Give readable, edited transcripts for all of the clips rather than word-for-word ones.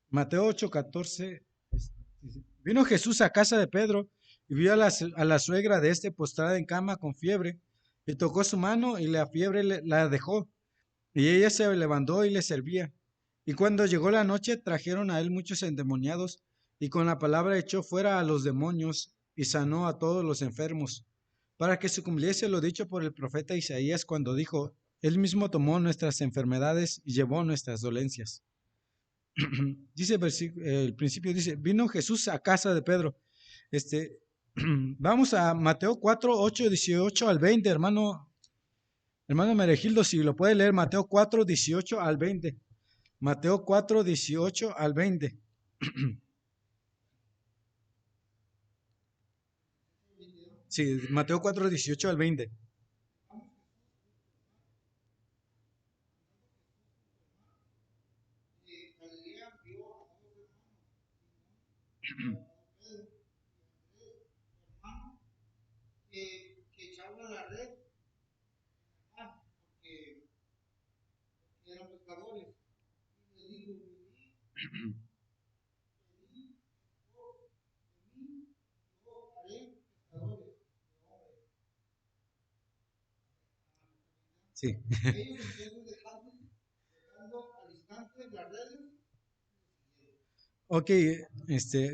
Mateo 8:14. Vino Jesús a casa de Pedro y vio a la suegra de este postrada en cama con fiebre, y tocó su mano y la fiebre la dejó, y ella se levantó y le servía. Y cuando llegó la noche, trajeron a él muchos endemoniados, y con la palabra echó fuera a los demonios y sanó a todos los enfermos, para que se cumpliese lo dicho por el profeta Isaías cuando dijo: Él mismo tomó nuestras enfermedades y llevó nuestras dolencias. Dice el principio, dice, vino Jesús a casa de Pedro. Este, vamos a Mateo 4:8, 18 al 20, hermano Meregildo, si lo puede leer, Mateo 4:18 al 20. Mateo 4:18 al 20. Sí, Mateo 4:18 al 20. Sí. Ok,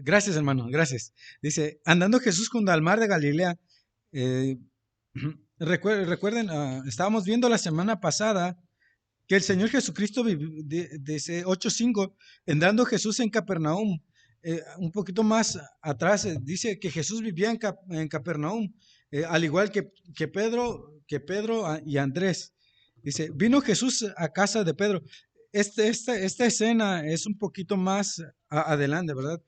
gracias hermano, gracias. Dice, andando Jesús junto al mar de Galilea, eh, recuerden, estábamos viendo la semana pasada que el Señor Jesucristo, dice 8:5, entrando Jesús en Capernaum, un poquito más atrás, dice que Jesús vivía en Capernaum, al igual que Pedro y Andrés. Dice, vino Jesús a casa de Pedro. Esta escena es un poquito más adelante, ¿verdad?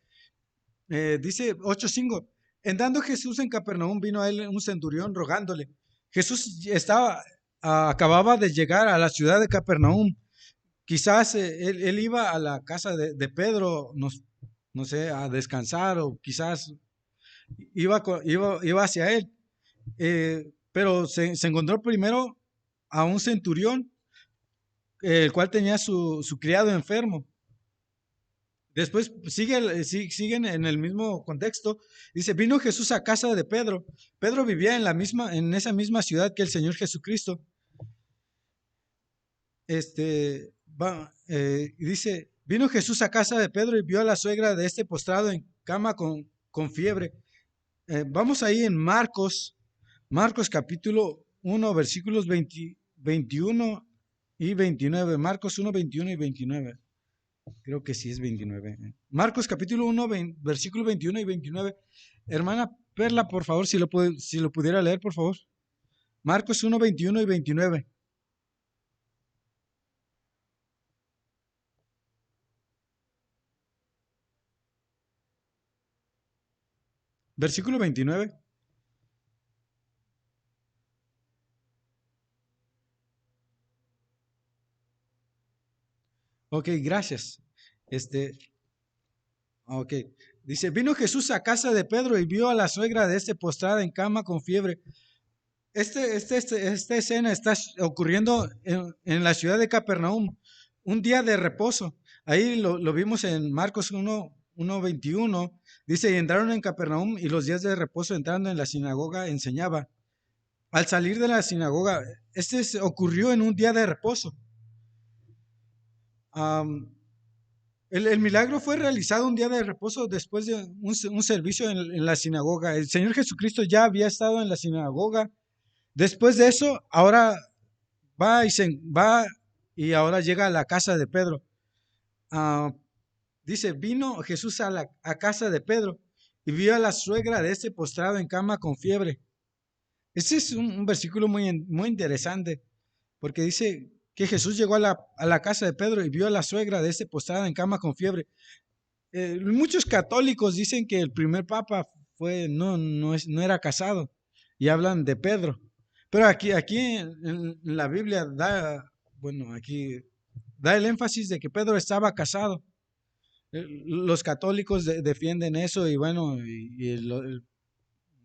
Dice 8:5, entrando Jesús en Capernaum, vino a él un centurión rogándole. Jesús acababa de llegar a la ciudad de Capernaum. Quizás él iba a la casa de Pedro, no sé, a descansar, o quizás iba hacia él. Pero se encontró primero a un centurión, el cual tenía su criado enfermo. Después siguen en el mismo contexto. Dice, vino Jesús a casa de Pedro. Pedro vivía en esa misma ciudad que el Señor Jesucristo. Dice, vino Jesús a casa de Pedro y vio a la suegra de este postrado en cama con fiebre. Vamos ahí en Marcos capítulo 1, versículos 21 y 29. Marcos 1, 21 y 29. Creo que sí es 29. Marcos capítulo 1, versículo 21 y 29. Hermana Perla, por favor, si lo pudiera leer, por favor. Marcos 1, 21 y 29. Versículo 29. Ok, gracias. Este, ok. Dice, vino Jesús a casa de Pedro y vio a la suegra de este postrada en cama con fiebre. Esta escena está ocurriendo en la ciudad de Capernaum, un día de reposo. Ahí lo vimos en Marcos 1:21. Dice, y entraron en Capernaum y los días de reposo entrando en la sinagoga enseñaba. Al salir de la sinagoga, ocurrió en un día de reposo. Am, el milagro fue realizado un día de reposo después de un servicio en la sinagoga. El Señor Jesucristo ya había estado en la sinagoga. Después de eso, ahora va y ahora llega a la casa de Pedro. Ah, dice, vino Jesús a casa de Pedro y vio a la suegra de este postrado en cama con fiebre. Este es un versículo muy interesante, porque dice que Jesús llegó a la casa de Pedro y vio a la suegra de este postrado en cama con fiebre. Muchos católicos dicen que el primer papa no era casado, y hablan de Pedro. Pero aquí en la Biblia bueno, aquí da el énfasis de que Pedro estaba casado. Los católicos defienden eso, y bueno,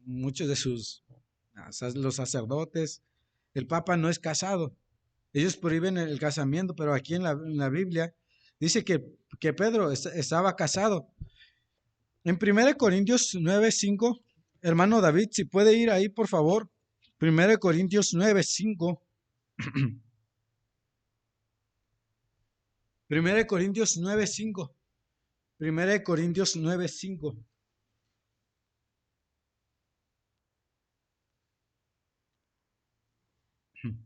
muchos de los sacerdotes, el papa no es casado. Ellos prohíben el casamiento, pero aquí en la Biblia Dice que Pedro estaba casado. En 1 Corintios 9:5, hermano David, si puede ir ahí, por favor. 1 Corintios 9:5. 1 Corintios 9:5. 1 Corintios 9:5. Sí.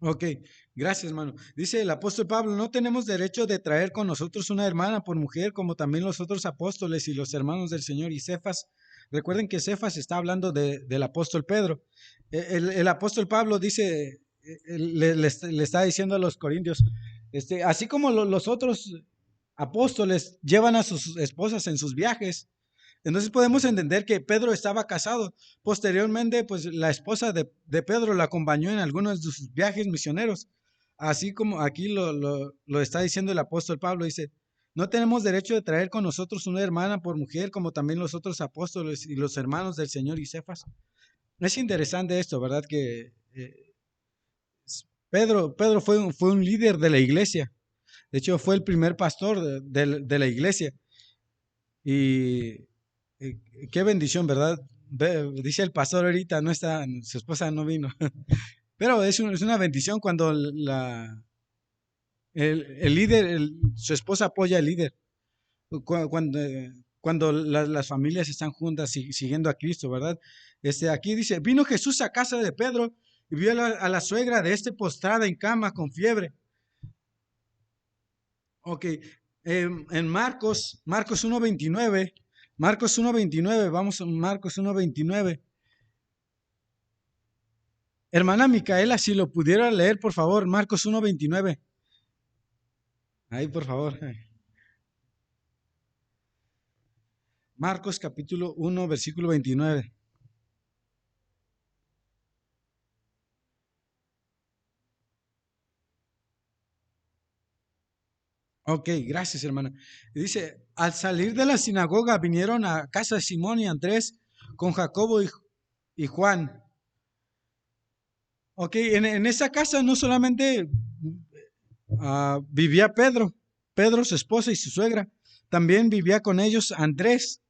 Ok, gracias, hermano. Dice el apóstol Pablo, no tenemos derecho de traer con nosotros una hermana por mujer, como también los otros apóstoles y los hermanos del Señor y Cefas. Recuerden que Cefas está hablando del apóstol Pedro. El apóstol Pablo dice, le está diciendo a los corintios, así como los otros apóstoles llevan a sus esposas en sus viajes, entonces podemos entender que Pedro estaba casado. Posteriormente, pues la esposa de Pedro la acompañó en algunos de sus viajes misioneros. Así como aquí lo está diciendo el apóstol Pablo, dice, no tenemos derecho de traer con nosotros una hermana por mujer, como también los otros apóstoles y los hermanos del Señor y Cefas. Es interesante esto, ¿verdad? Que Pedro fue un líder de la iglesia. De hecho, fue el primer pastor de la iglesia. Y qué bendición, ¿verdad? Dice el pastor ahorita, no está, su esposa no vino. Pero es una bendición cuando el líder, su esposa apoya al líder. Cuando, cuando las familias están juntas siguiendo a Cristo, ¿verdad? Aquí dice, vino Jesús a casa de Pedro y vio a la suegra de postrada en cama con fiebre. Ok, en Marcos 1:29, vamos a Marcos 1:29. Hermana Micaela, si lo pudiera leer, por favor, Marcos 1:29. Ahí, por favor. Marcos capítulo 1, versículo 29. Ok, gracias, hermana. Dice, al salir de la sinagoga vinieron a casa de Simón y Andrés con Jacobo y Juan. Ok, en esa casa no solamente vivía Pedro, su esposa y su suegra, también vivía con ellos Andrés.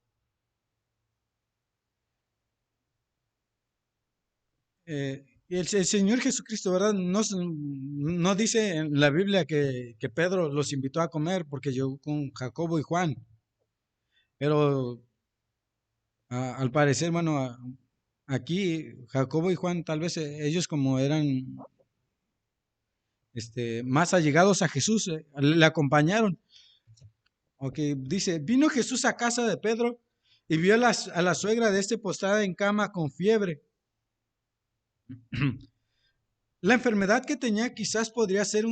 Y el Señor Jesucristo, ¿verdad? No dice en la Biblia que Pedro los invitó a comer porque llegó con Jacobo y Juan, pero al parecer, bueno, aquí Jacobo y Juan, tal vez ellos como eran más allegados a Jesús, le acompañaron. Ok, dice, vino Jesús a casa de Pedro y vio a la suegra de postrada en cama con fiebre. La enfermedad que tenía quizás podría ser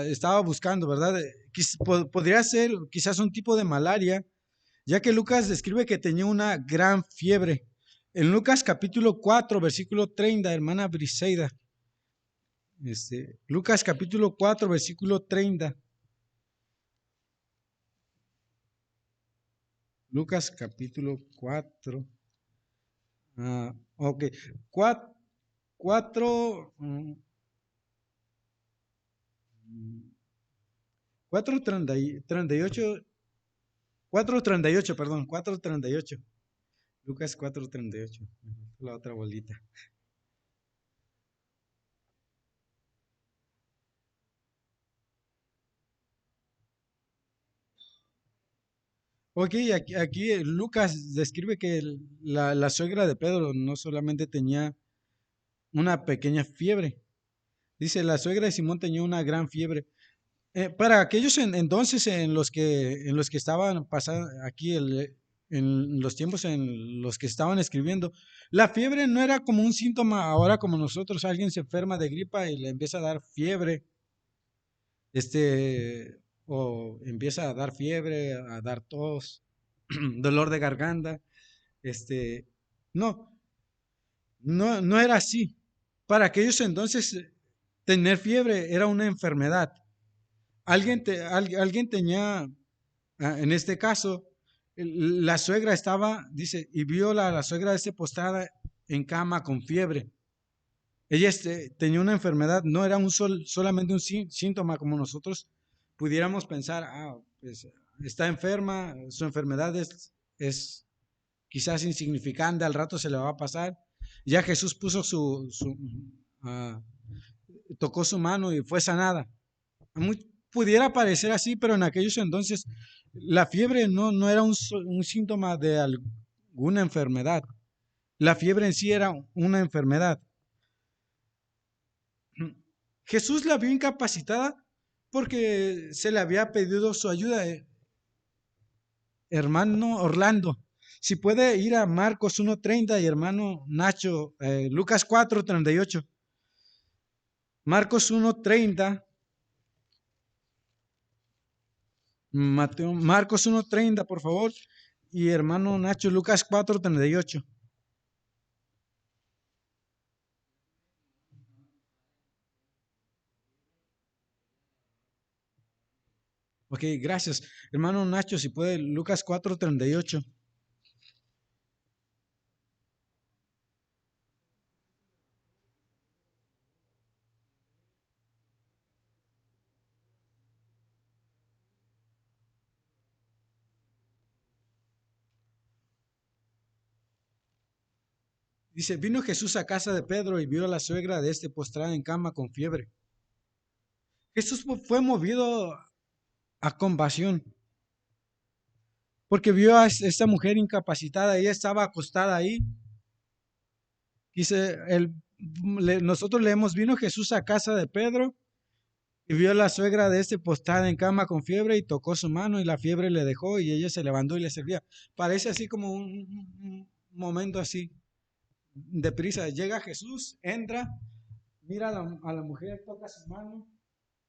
estaba buscando, ¿verdad? Podría ser quizás un tipo de malaria, ya que Lucas describe que tenía una gran fiebre. En Lucas capítulo 4, versículo 30, hermana Briseida. Lucas capítulo 4, versículo 30. Lucas capítulo 4. Ok. 4, 4, 38, 4:38, perdón, 4:38. Lucas 4:38. La otra bolita. Ok, aquí Lucas describe que la suegra de Pedro no solamente tenía una pequeña fiebre. Dice, la suegra de Simón tenía una gran fiebre. Para aquellos entonces en los que estaban pasando aquí en los tiempos en los que estaban escribiendo, la fiebre no era como un síntoma ahora como nosotros, alguien se enferma de gripa y le empieza a dar fiebre, o empieza a dar fiebre, a dar tos, dolor de garganta, este, no, no era así. Para aquellos entonces, tener fiebre era una enfermedad. Alguien tenía, en este caso, la suegra estaba, dice, y vio la suegra de postrada en cama con fiebre. Ella tenía una enfermedad, no era solamente un síntoma como nosotros pudiéramos pensar, pues está enferma, su enfermedad es quizás insignificante, al rato se le va a pasar. Ya Jesús puso ah, tocó su mano y fue sanada. Pudiera parecer así, pero en aquellos entonces la fiebre no era un síntoma de alguna enfermedad. La fiebre en sí era una enfermedad. Jesús la vio incapacitada porque se le había pedido su ayuda, hermano Orlando. Si puede ir a Marcos 1:30 y hermano Nacho, Lucas 4:38. Marcos 1:30, Marcos 1:30, por favor. Y hermano Nacho, Lucas 4:38. Ok, gracias. Hermano Nacho, si puede, Lucas 4:38. Dice, vino Jesús a casa de Pedro y vio a la suegra de postrada en cama con fiebre. Jesús fue movido a compasión porque vio a esta mujer incapacitada, ella estaba acostada ahí. Dice, nosotros leemos, vino Jesús a casa de Pedro y vio a la suegra de postrada en cama con fiebre y tocó su mano y la fiebre le dejó y ella se levantó y le servía. Parece así como un momento así, deprisa. Llega Jesús, entra, mira a la mujer, toca su mano,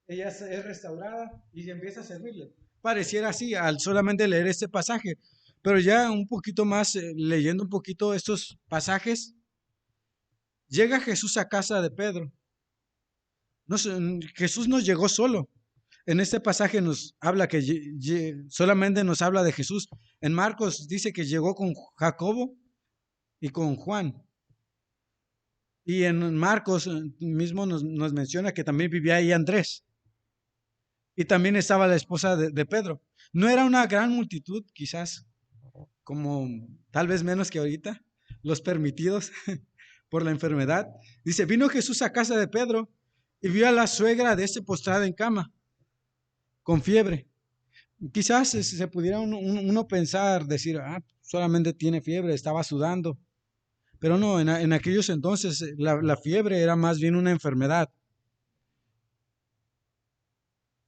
ella es restaurada y empieza a servirle. Pareciera así al solamente leer este pasaje, pero ya un poquito más, leyendo un poquito estos pasajes, llega Jesús a casa de Pedro. No, Jesús no llegó solo. En este pasaje nos habla que solamente nos habla de Jesús. En Marcos dice que llegó con Jacobo y con Juan. Y en Marcos mismo nos menciona que también vivía ahí Andrés. Y también estaba la esposa de Pedro. No era una gran multitud, quizás como tal vez menos que ahorita, los permitidos por la enfermedad. Dice, vino Jesús a casa de Pedro y vio a la suegra de postrada en cama, con fiebre. Quizás se pudiera uno pensar, decir, solamente tiene fiebre, estaba sudando. Pero no, en aquellos entonces la fiebre era más bien una enfermedad.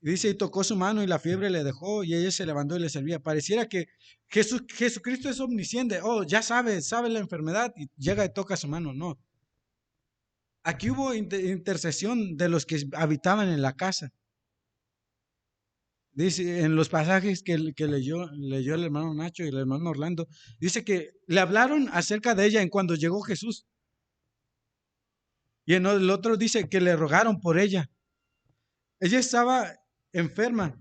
Dice, y tocó su mano y la fiebre le dejó y ella se levantó y le servía. Pareciera que Jesucristo es omnisciente. Oh, ya sabe la enfermedad y llega y toca su mano. No. Aquí hubo intercesión de los que habitaban en la casa. Dice, en los pasajes que leyó el hermano Nacho y el hermano Orlando, dice que le hablaron acerca de ella en cuando llegó Jesús. Y en el otro dice que le rogaron por ella. Ella estaba enferma.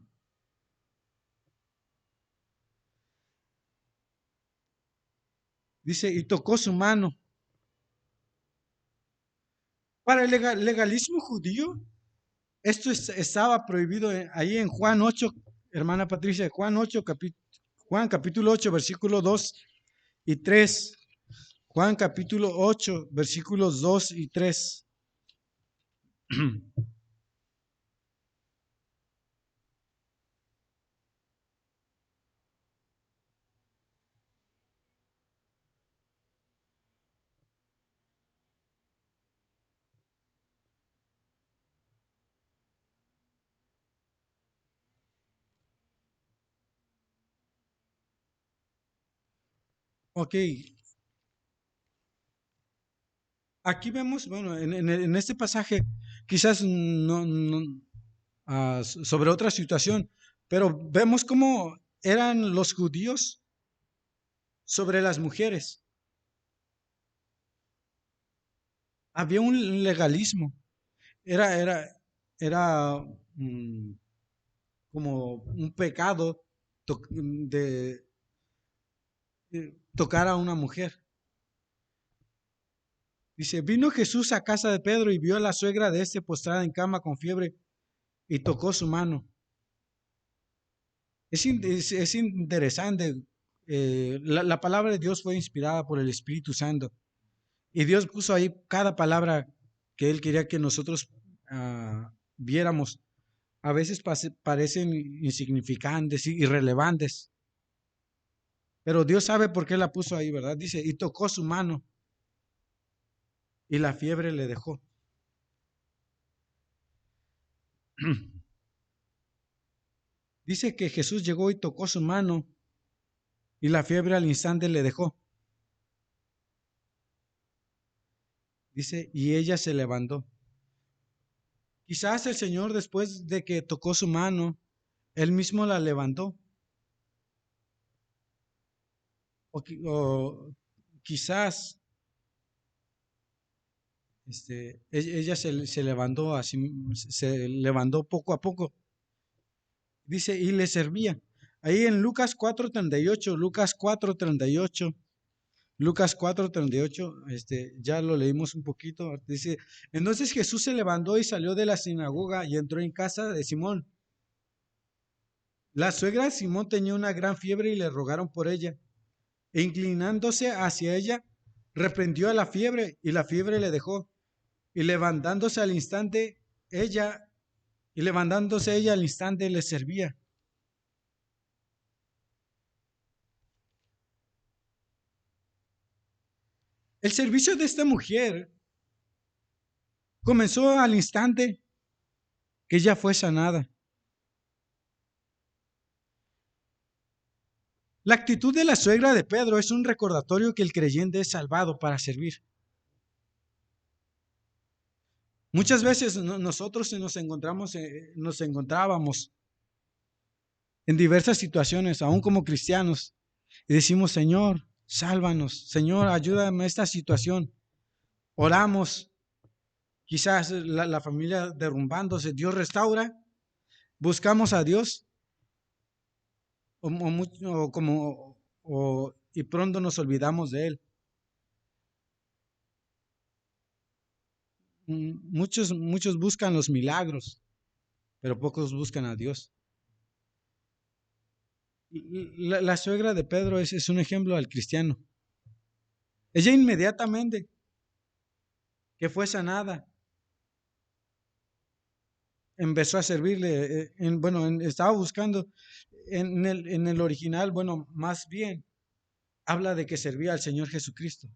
Dice, y tocó su mano. Para el legalismo judío, esto estaba prohibido ahí en Juan 8, hermana Patricia, Juan capítulo 8, versículo 2 y 3. Juan capítulo 8, versículos 2 y 3. Ok, aquí vemos, bueno, en este pasaje, quizás sobre otra situación, pero vemos cómo eran los judíos sobre las mujeres. Había un legalismo, era, era, era como un pecado de tocar a una mujer. Dice, vino Jesús a casa de Pedro y vio a la suegra de este postrada en cama con fiebre y tocó su mano. Es interesante. La palabra de Dios fue inspirada por el Espíritu Santo y Dios puso ahí cada palabra que Él quería que nosotros viéramos. A veces parecen insignificantes, irrelevantes, pero Dios sabe por qué la puso ahí, ¿verdad? Dice, y tocó su mano y la fiebre le dejó. Dice que Jesús llegó y tocó su mano y la fiebre al instante le dejó. Dice, y ella se levantó. Quizás el Señor, después de que tocó su mano, Él mismo la levantó. O quizás ella se levantó así, se levantó poco a poco. Dice, y le servía. Ahí en Lucas 4:38, Lucas 4:38, ya lo leímos un poquito. Dice, entonces Jesús se levantó y salió de la sinagoga y entró en casa de Simón. La suegra de Simón tenía una gran fiebre y le rogaron por ella. E inclinándose hacia ella, reprendió a la fiebre y la fiebre le dejó. Y levantándose al instante, ella, y levantándose ella al instante le servía. El servicio de esta mujer comenzó al instante que ella fue sanada. La actitud de la suegra de Pedro es un recordatorio que el creyente es salvado para servir. Muchas veces nosotros nos encontrábamos en diversas situaciones, aún como cristianos, y decimos, Señor, sálvanos, Señor, ayúdame a esta situación. Oramos, quizás la familia derrumbándose, Dios restaura, buscamos a Dios, y pronto nos olvidamos de Él. Muchos buscan los milagros, pero pocos buscan a Dios. La suegra de Pedro es un ejemplo al cristiano. Ella inmediatamente que fue sanada, empezó a servirle. Estaba buscando en el original, bueno, más bien habla de que servía al Señor Jesucristo.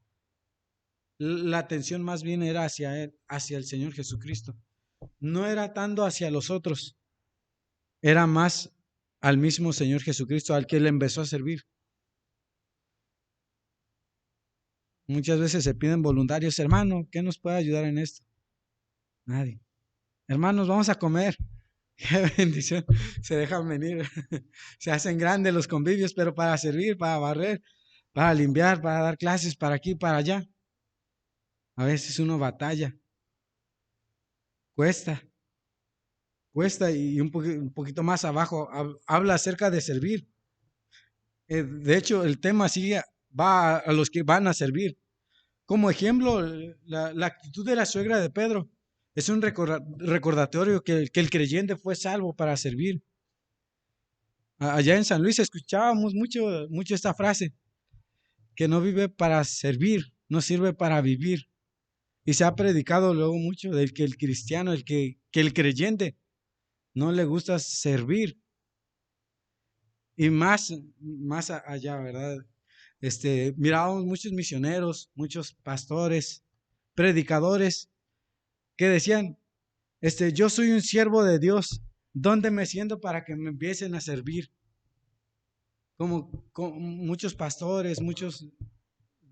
La atención más bien era hacia Él, hacia el Señor Jesucristo. No era tanto hacia los otros, era más al mismo Señor Jesucristo, al que le empezó a servir. Muchas veces se piden voluntarios, hermano, ¿qué nos puede ayudar en esto? Nadie. Hermanos, vamos a comer. Qué bendición. Se dejan venir. Se hacen grandes los convivios, pero para servir, para barrer, para limpiar, para dar clases, para aquí, para allá. A veces uno batalla. Cuesta, cuesta y un poquito más abajo habla acerca de servir. De hecho, el tema sigue, va a los que van a servir. Como ejemplo, la actitud de la suegra de Pedro es un recordatorio que el creyente fue salvo para servir. Allá en San Luis escuchábamos mucho esta frase, que no vive para servir, no sirve para vivir. Y se ha predicado luego mucho del que el cristiano, que el creyente no le gusta servir. Y más allá, ¿verdad? Mirábamos muchos misioneros, muchos pastores, predicadores que decían, yo soy un siervo de Dios, ¿dónde me siento para que me empiecen a servir? como muchos pastores, muchos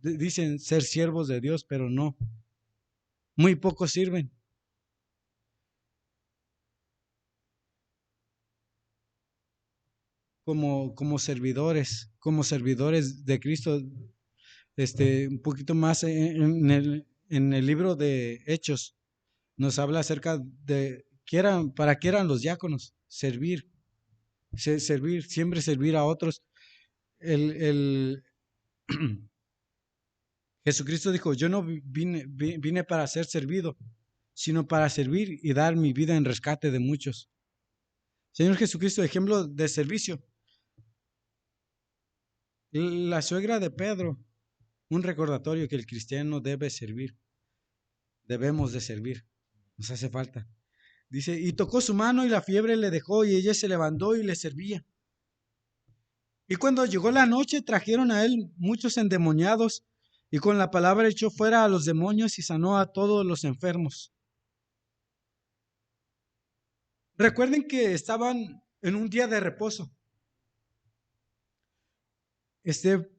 dicen ser siervos de Dios, pero no, muy pocos sirven. Como servidores de Cristo, un poquito más en el libro de Hechos, nos habla acerca de para qué eran los diáconos, servir, siempre servir a otros. El Jesucristo dijo, yo no vine para ser servido, sino para servir y dar mi vida en rescate de muchos. Señor Jesucristo, ejemplo de servicio. La suegra de Pedro, un recordatorio que el cristiano debe servir, debemos de servir, nos hace falta. Dice, y tocó su mano y la fiebre le dejó y ella se levantó y le servía. Y cuando llegó la noche trajeron a él muchos endemoniados y con la palabra echó fuera a los demonios y sanó a todos los enfermos. Recuerden que estaban en un día de reposo.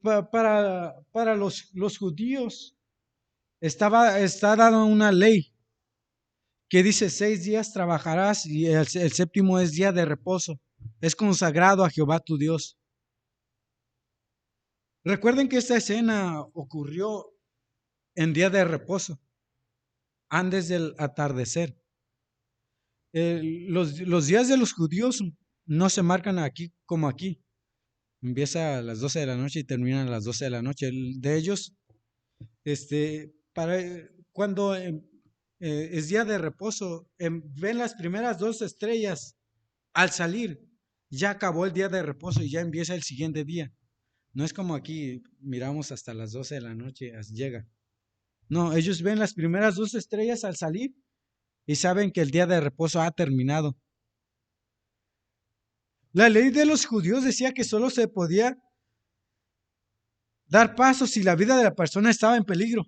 Para los judíos está dada una ley que dice 6 días trabajarás y el séptimo es día de reposo. Es consagrado a Jehová tu Dios. Recuerden que esta escena ocurrió en día de reposo, antes del atardecer. Los días de los judíos no se marcan aquí como aquí. Empieza a las 12 de la noche y termina a las 12 de la noche. De ellos, cuando es día de reposo, ven las primeras 2 estrellas al salir, ya acabó el día de reposo y ya empieza el siguiente día. No es como aquí, miramos hasta las 12 de la noche, llega. No, ellos ven las primeras 2 estrellas al salir y saben que el día de reposo ha terminado. La ley de los judíos decía que solo se podía dar paso si la vida de la persona estaba en peligro.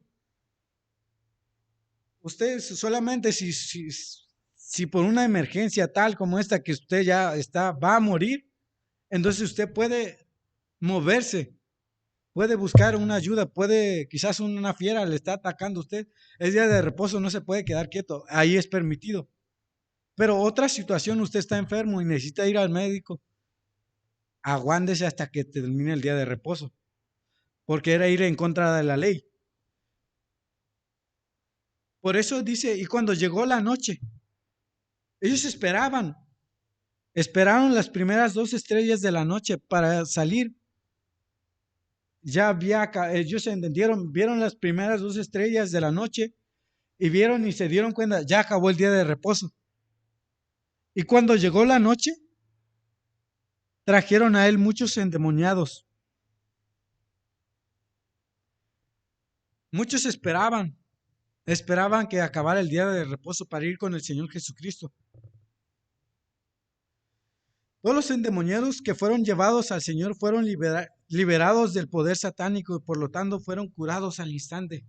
Usted solamente si por una emergencia tal como esta que usted ya va a morir, entonces usted puede moverse, puede buscar una ayuda, quizás una fiera le está atacando a usted. Es día de reposo, no se puede quedar quieto, ahí es permitido. Pero otra situación, usted está enfermo y necesita ir al médico, aguándese hasta que termine el día de reposo, porque era ir en contra de la ley. Por eso dice, y cuando llegó la noche, ellos esperaron las primeras 2 estrellas de la noche para salir. Ellos entendieron, vieron las primeras 2 estrellas de la noche y vieron y se dieron cuenta, ya acabó el día de reposo. Y cuando llegó la noche, trajeron a él muchos endemoniados. Muchos esperaban que acabara el día de reposo para ir con el Señor Jesucristo. Todos los endemoniados que fueron llevados al Señor fueron liberados del poder satánico y por lo tanto fueron curados al instante.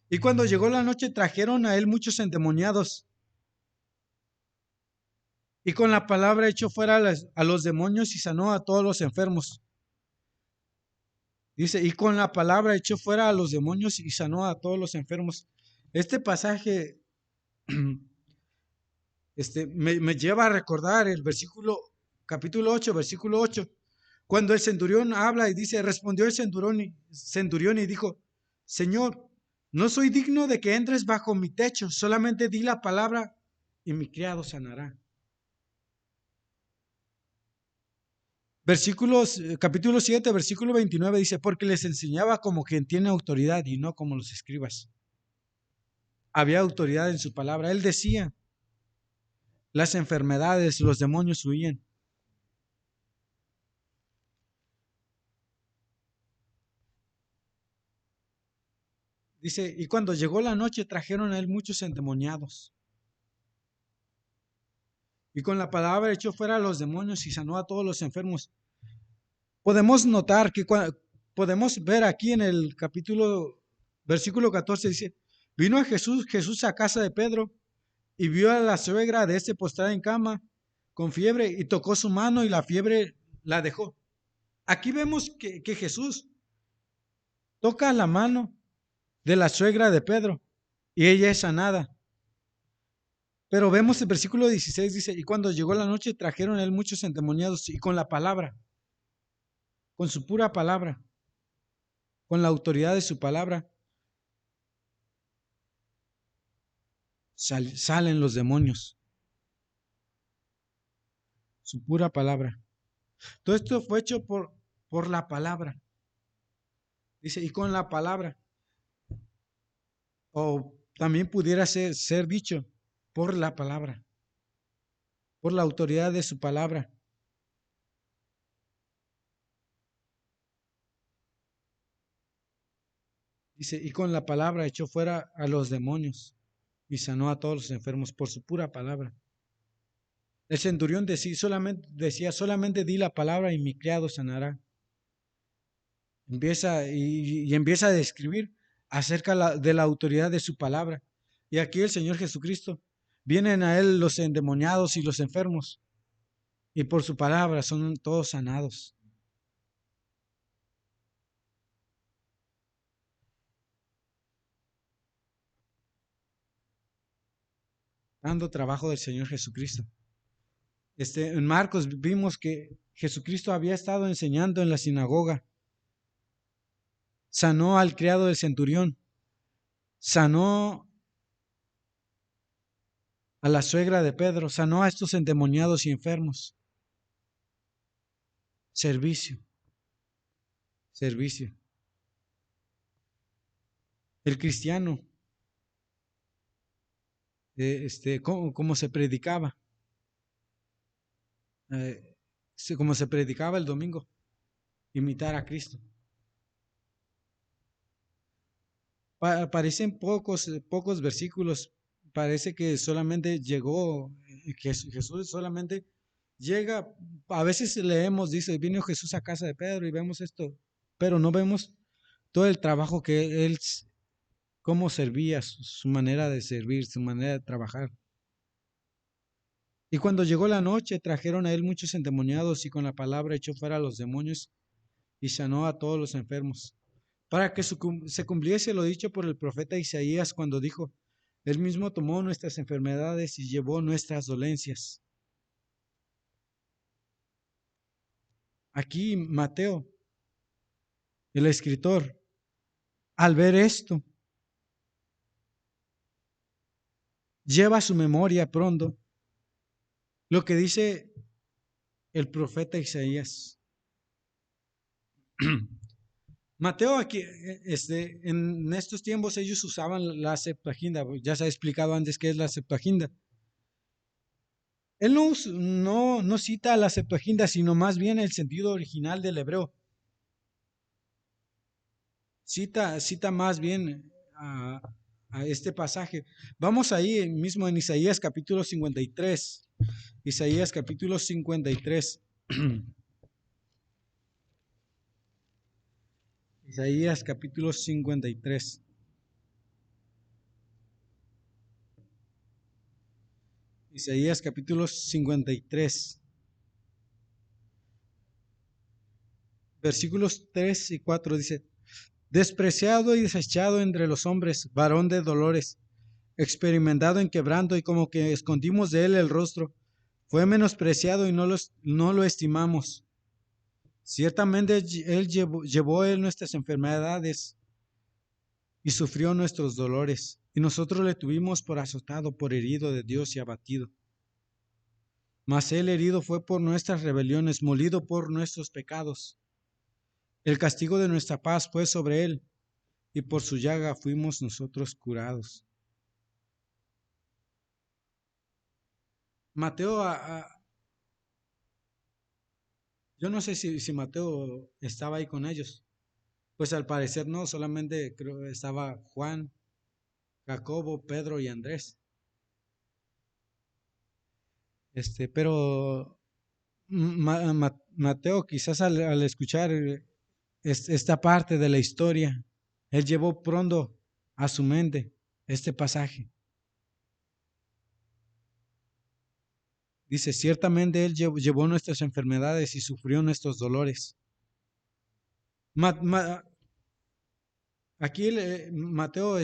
Y cuando llegó la noche trajeron a él muchos endemoniados y con la palabra echó fuera a los demonios y sanó a todos los enfermos. Dice, y con la palabra echó fuera a los demonios y sanó a todos los enfermos. Este pasaje me lleva a recordar el capítulo 8, versículo 8, cuando el centurión habla y dice, respondió el centurión y dijo, Señor, no soy digno de que entres bajo mi techo, solamente di la palabra y mi criado sanará. Capítulo 7, versículo 29 dice, porque les enseñaba como quien tiene autoridad y no como los escribas. Había autoridad en su palabra. Él decía, las enfermedades, los demonios huían. Dice, y cuando llegó la noche trajeron a él muchos endemoniados. Y con la palabra echó fuera a los demonios y sanó a todos los enfermos. Podemos notar que podemos ver aquí en el versículo 14, dice, vino a Jesús a casa de Pedro y vio a la suegra de postrada en cama con fiebre y tocó su mano y la fiebre la dejó. Aquí vemos que Jesús toca la mano de la suegra de Pedro y ella es sanada. Pero vemos el versículo 16, dice, y cuando llegó la noche trajeron a él muchos endemoniados y con la palabra, con su pura palabra, con la autoridad de su palabra, salen los demonios, su pura palabra. Todo esto fue hecho por la palabra. Dice, y con la palabra. O también pudiera ser dicho por la palabra, por la autoridad de su palabra. Dice, y con la palabra echó fuera a los demonios y sanó a todos los enfermos por su pura palabra. El centurión decía, solamente di la palabra y mi criado sanará. Empieza a describir acerca de la autoridad de su palabra. Y aquí el Señor Jesucristo, vienen a él los endemoniados y los enfermos, y por su palabra son todos sanados. Dando trabajo del Señor Jesucristo. En Marcos vimos que Jesucristo había estado enseñando en la sinagoga. Sanó al criado del centurión. Sanó a la suegra de Pedro. Sanó a estos endemoniados y enfermos. Servicio. Servicio. El cristiano, como se predicaba. Como se predicaba el domingo. Imitar a Cristo. Parecen pocos versículos. Parece que solamente llegó, que Jesús solamente llega. A veces leemos, dice, vino Jesús a casa de Pedro y vemos esto, pero no vemos todo el trabajo que él, cómo servía, su manera de servir, su manera de trabajar. Y cuando llegó la noche, trajeron a él muchos endemoniados y con la palabra echó fuera a los demonios y sanó a todos los enfermos, para que se cumpliese lo dicho por el profeta Isaías cuando dijo, él mismo tomó nuestras enfermedades y llevó nuestras dolencias. Aquí Mateo, el escritor, al ver esto, lleva a su memoria pronto lo que dice el profeta Isaías. Mateo aquí, en estos tiempos ellos usaban la Septuaginta, ya se ha explicado antes qué es la Septuaginta. Él no cita la Septuaginta, sino más bien el sentido original del hebreo. Cita más bien a este pasaje. Vamos ahí mismo en Isaías capítulo 53. Isaías capítulo 53. Isaías capítulo 53. Isaías capítulo 53. Versículos 3 y 4 dice, despreciado y desechado entre los hombres, varón de dolores, experimentado en quebranto y como que escondimos de él el rostro, fue menospreciado y no lo estimamos. Ciertamente él llevó él nuestras enfermedades y sufrió nuestros dolores, y nosotros le tuvimos por azotado, por herido de Dios y abatido. Mas él herido fue por nuestras rebeliones, molido por nuestros pecados. El castigo de nuestra paz fue sobre él, y por su llaga fuimos nosotros curados. Mateo, yo no sé si Mateo estaba ahí con ellos. Pues al parecer no, solamente creo que estaba Juan, Jacobo, Pedro y Andrés. Pero Mateo quizás al escuchar esta parte de la historia, él llevó pronto a su mente este pasaje. Dice, ciertamente él llevó nuestras enfermedades y sufrió nuestros dolores. Aquí Mateo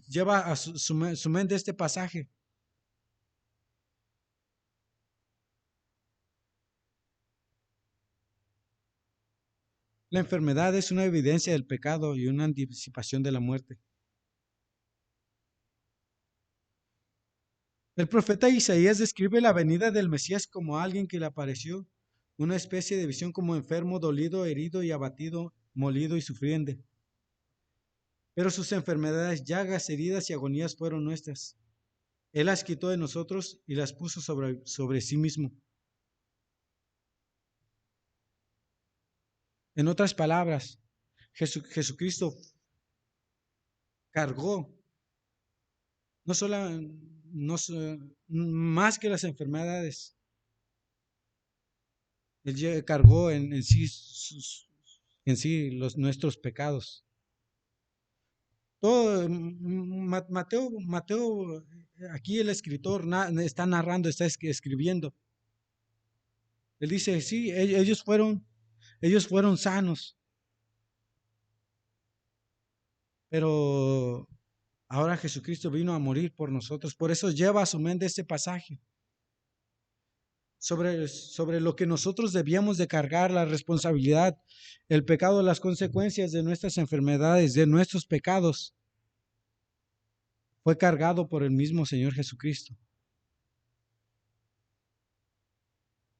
lleva a su mente este pasaje. La enfermedad es una evidencia del pecado y una anticipación de la muerte. El profeta Isaías describe la venida del Mesías como alguien que le apareció, una especie de visión como enfermo, dolido, herido y abatido, molido y sufriente. Pero sus enfermedades, llagas, heridas y agonías fueron nuestras. Él las quitó de nosotros y las puso sobre sí mismo. En otras palabras, Jesucristo cargó no solo más que las enfermedades, él cargó en sí nuestros pecados. Todo, Mateo, aquí el escritor está narrando, está escribiendo. Él dice, sí, ellos fueron sanos, pero ahora Jesucristo vino a morir por nosotros. Por eso lleva a su mente este pasaje sobre lo que nosotros debíamos de cargar, la responsabilidad, el pecado, las consecuencias de nuestras enfermedades, de nuestros pecados. Fue cargado por el mismo Señor Jesucristo.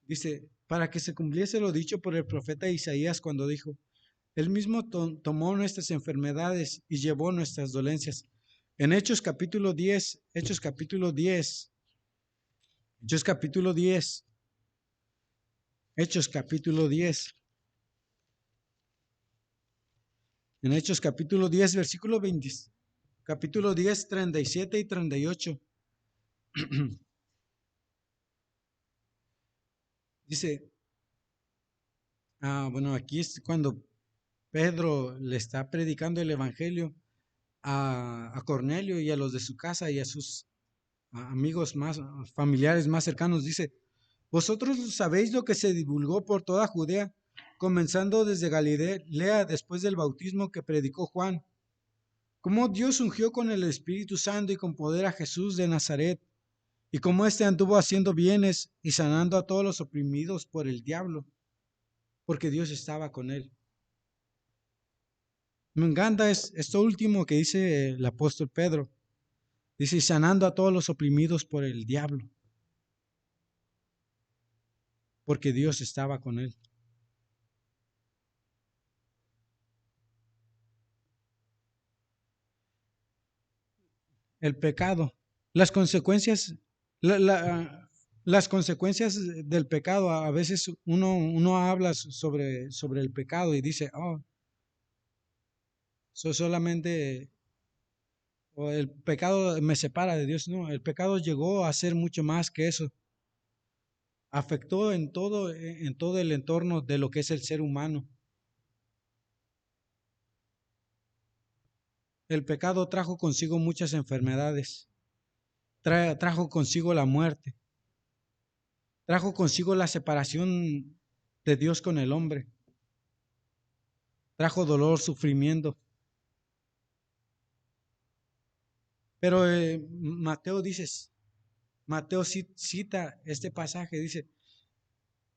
Dice, para que se cumpliese lo dicho por el profeta Isaías cuando dijo, Él mismo tomó nuestras enfermedades y llevó nuestras dolencias. En Hechos capítulo 10, Hechos capítulo 10, Hechos capítulo 10, Hechos capítulo 10. En Hechos capítulo 10, versículo 20, capítulo 10, 37 y 38. Dice, bueno, aquí es cuando Pedro le está predicando el evangelio a Cornelio y a los de su casa y a sus amigos más, familiares más cercanos. Dice, vosotros sabéis lo que se divulgó por toda Judea, comenzando desde Galilea después del bautismo que predicó Juan, cómo Dios ungió con el Espíritu Santo y con poder a Jesús de Nazaret, y cómo éste anduvo haciendo bienes y sanando a todos los oprimidos por el diablo, porque Dios estaba con él. Me encanta esto último que dice el apóstol Pedro. Dice, sanando a todos los oprimidos por el diablo, porque Dios estaba con él. El pecado, las consecuencias, las consecuencias del pecado. A veces uno habla sobre el pecado y dice, oh, solamente, o el pecado me separa de Dios. No, el pecado llegó a ser mucho más que eso. Afectó en todo el entorno de lo que es el ser humano. El pecado trajo consigo muchas enfermedades, trajo consigo la muerte, trajo consigo la separación de Dios con el hombre, trajo dolor, sufrimiento. Pero Mateo cita este pasaje, dice,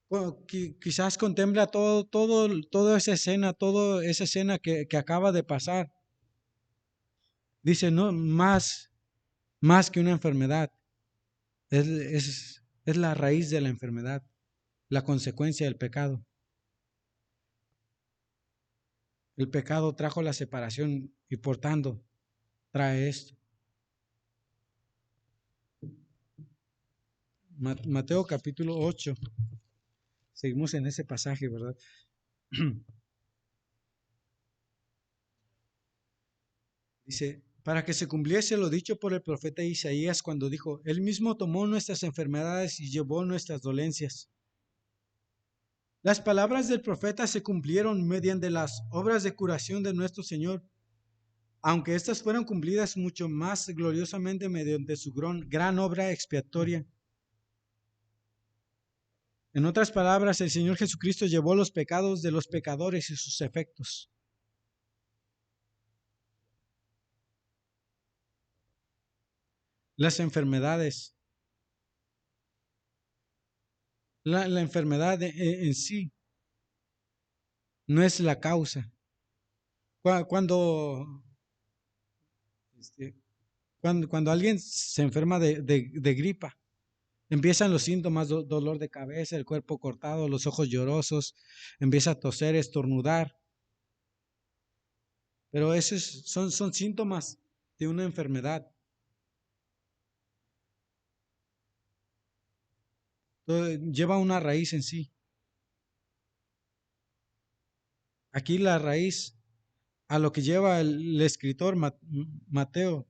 bueno, quizás contempla toda esa escena que acaba de pasar. Dice, no, más que una enfermedad, es la raíz de la enfermedad, la consecuencia del pecado. El pecado trajo la separación y por tanto trae esto. Mateo capítulo 8. Seguimos en ese pasaje, ¿verdad? Dice, para que se cumpliese lo dicho por el profeta Isaías cuando dijo, Él mismo tomó nuestras enfermedades y llevó nuestras dolencias. Las palabras del profeta se cumplieron mediante las obras de curación de nuestro Señor, aunque éstas fueron cumplidas mucho más gloriosamente mediante su gran obra expiatoria. En otras palabras, el Señor Jesucristo llevó los pecados de los pecadores y sus efectos. las enfermedades. La enfermedad en sí no es la causa. Cuando, este, cuando alguien se enferma de gripa, empiezan los síntomas: dolor de cabeza, el cuerpo cortado, los ojos llorosos, empieza a toser, estornudar. Pero esos son síntomas de una enfermedad. Todo lleva una raíz en sí. Aquí la raíz, a lo que lleva el escritor Mateo,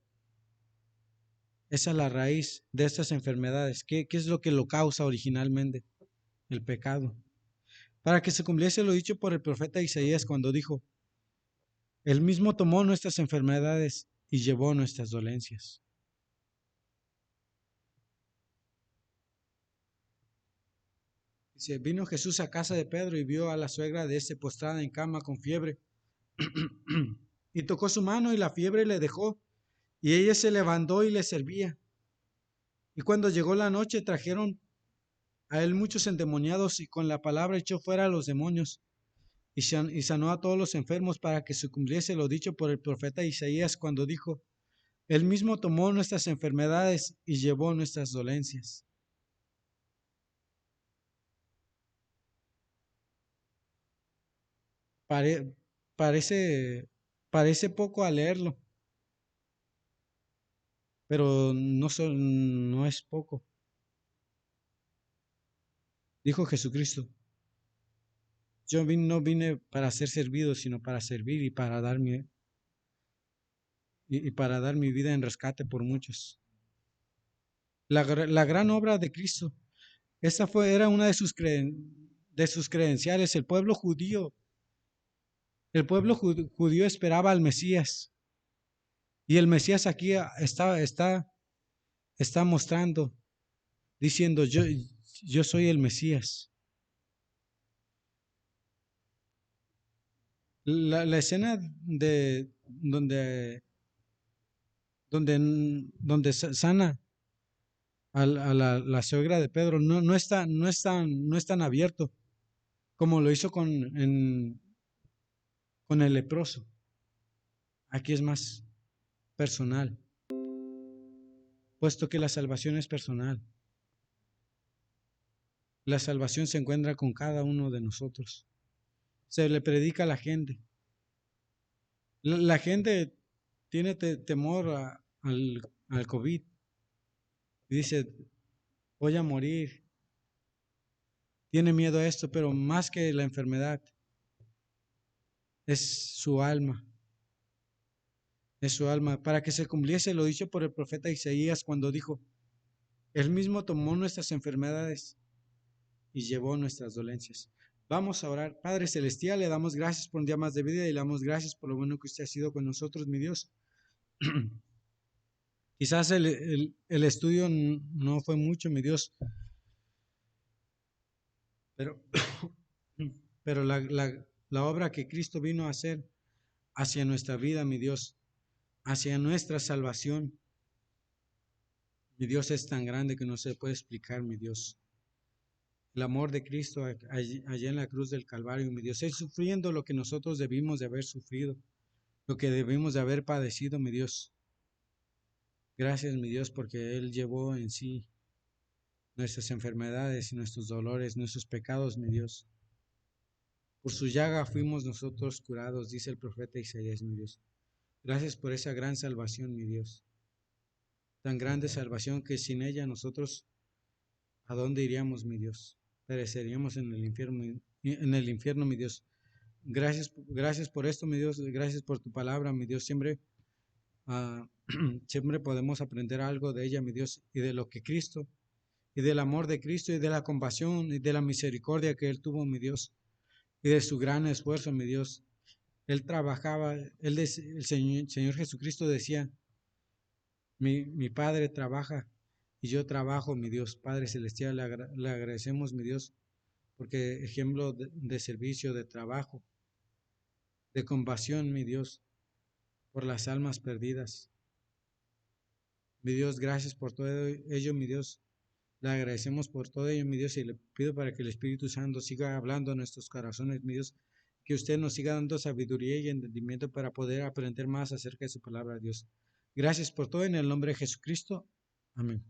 esa es la raíz de estas enfermedades. ¿Qué es lo que lo causa originalmente? El pecado. Para que se cumpliese lo dicho por el profeta Isaías cuando dijo: Él mismo tomó nuestras enfermedades y llevó nuestras dolencias. Dice: vino Jesús a casa de Pedro y vio a la suegra de este postrada en cama con fiebre. Y tocó su mano y la fiebre le dejó, y ella se levantó y le servía. Y cuando llegó la noche trajeron a él muchos endemoniados, y con la palabra echó fuera a los demonios, y sanó a todos los enfermos, para que se cumpliese lo dicho por el profeta Isaías cuando dijo: Él mismo tomó nuestras enfermedades y llevó nuestras dolencias. Pare- parece, parece poco al leerlo, pero no es poco. Dijo Jesucristo: no vine para ser servido, sino para servir y para dar mi vida en rescate por muchos. La gran obra de Cristo, era una de sus credenciales. El pueblo judío esperaba al Mesías, y el Mesías aquí está mostrando, diciendo: yo soy el Mesías. La escena de donde sana a la suegra de Pedro no es tan abierto como lo hizo con el leproso. Aquí es más personal, puesto que la salvación es personal. La salvación se encuentra con cada uno de nosotros. Se le predica a la gente. La gente tiene temor al COVID y dice: voy a morir. Tiene miedo a esto, pero más que la enfermedad, es su alma. Es su alma. Para que se cumpliese lo dicho por el profeta Isaías cuando dijo: Él mismo tomó nuestras enfermedades y llevó nuestras dolencias. Vamos a orar. Padre Celestial, le damos gracias por un día más de vida y le damos gracias por lo bueno que usted ha sido con nosotros, mi Dios. Quizás el estudio no fue mucho, mi Dios, pero, pero la obra que Cristo vino a hacer hacia nuestra vida, mi Dios, hacia nuestra salvación, mi Dios, es tan grande que no se puede explicar, mi Dios. El amor de Cristo allá en la cruz del Calvario, mi Dios, Él sufriendo lo que nosotros debimos de haber sufrido, lo que debimos de haber padecido, mi Dios. Gracias, mi Dios, porque Él llevó en sí nuestras enfermedades y nuestros dolores, nuestros pecados, mi Dios. Por su llaga fuimos nosotros curados, dice el profeta Isaías, mi Dios. Gracias por esa gran salvación, mi Dios. Tan grande salvación que sin ella nosotros, ¿a dónde iríamos, mi Dios? Pereceríamos en el infierno, mi Dios. Gracias por esto, mi Dios. Gracias por tu palabra, mi Dios. Ah, siempre podemos aprender algo de ella, mi Dios, y de lo que Cristo, y del amor de Cristo, y de la compasión, y de la misericordia que Él tuvo, mi Dios, y de su gran esfuerzo, mi Dios. Él trabajaba, el Señor Jesucristo decía: mi Padre trabaja y yo trabajo, mi Dios. Padre Celestial, le agradecemos, mi Dios, porque ejemplo de servicio, de trabajo, de compasión, mi Dios, por las almas perdidas. Mi Dios, gracias por todo ello, mi Dios. Le agradecemos por todo ello, mi Dios, y le pido para que el Espíritu Santo siga hablando a nuestros corazones, mi Dios, que usted nos siga dando sabiduría y entendimiento para poder aprender más acerca de su palabra, Dios. Gracias por todo en el nombre de Jesucristo. Amén.